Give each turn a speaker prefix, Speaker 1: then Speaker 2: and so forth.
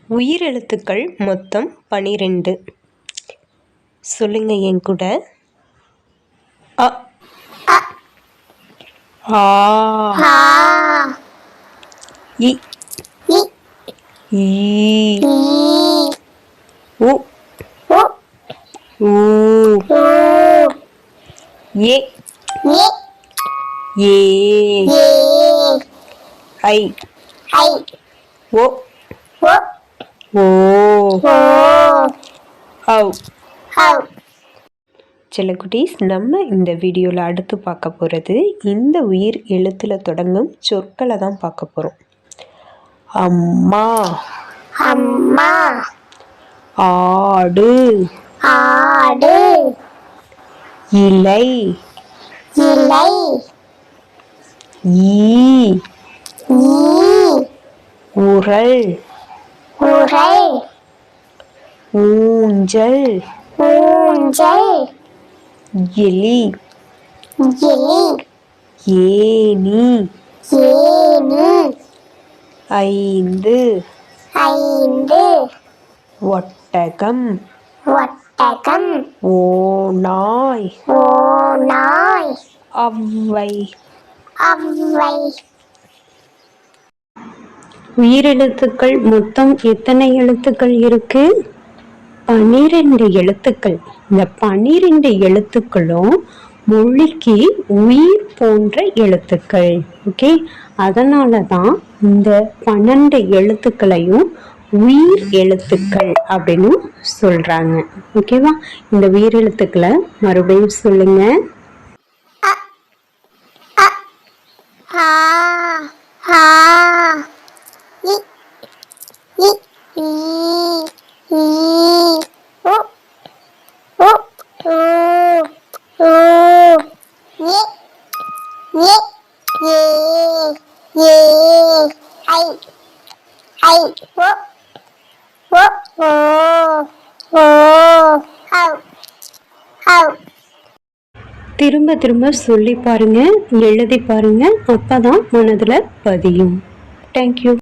Speaker 1: உயிரெழுத்துக்கள் மொத்தம் 12. சொல்லுங்க என் கூட. அ ஆ இ ஈ உ ஊ ஏ ஏ ஐ ஓ ஓ ஔ. செல்லக்குட்டீஸ், நம்ம இந்த வீடியோவில் அடுத்து பார்க்க போகிறது இந்த உயிர் எழுத்தில் தொடங்கும் சொற்களை தான் பார்க்க போகிறோம். அம்மா,
Speaker 2: அம்மா,
Speaker 1: ஆடு,
Speaker 2: ஆடு,
Speaker 1: இலை,
Speaker 2: இலை,
Speaker 1: ஈ,
Speaker 2: ஈ,
Speaker 1: உரல்,
Speaker 2: உரை,
Speaker 1: ஊஞ்சல்,
Speaker 2: ஊஞ்சல்,
Speaker 1: எலி,
Speaker 2: எலி,
Speaker 1: ஏணி,
Speaker 2: ஏணி,
Speaker 1: 5,
Speaker 2: 5,
Speaker 1: ஒட்டகம்,
Speaker 2: ஒட்டகம்,
Speaker 1: ஓநாய்,
Speaker 2: ஓநாய்,
Speaker 1: ஔவை.
Speaker 2: ஔவை.
Speaker 1: உயிரெழுத்துக்கள் மொத்தம் எத்தனை எழுத்துக்கள் இருக்கு? 12 எழுத்துக்கள். இந்த 12 எழுத்துக்களும் மொழிக்கு உயிர் போன்ற எழுத்துக்கள். ஓகே, அதனால தான் இந்த 12 எழுத்துக்களையும் உயிர் எழுத்துக்கள் அப்படின்னு சொல்றாங்க. ஓகேவா? இந்த உயிர் எழுத்துக்களை மறுபடியும் சொல்லுங்க.
Speaker 2: ஆ, ஆ, இ, இ, ஈ, ஈ, உ, உ, ஊ, ஊ, ஏ, ஏ, ஏ, ஏ, ஐ, ஐ, ஓ, ஓ, ஓ, ஓ, ஔ, ஔ.
Speaker 1: திரும்ப திரும்ப சொல்லி பாருங்க, எழுதி பாருங்க, அப்பதான் மனதில் பதியும். தேங்க்யூ.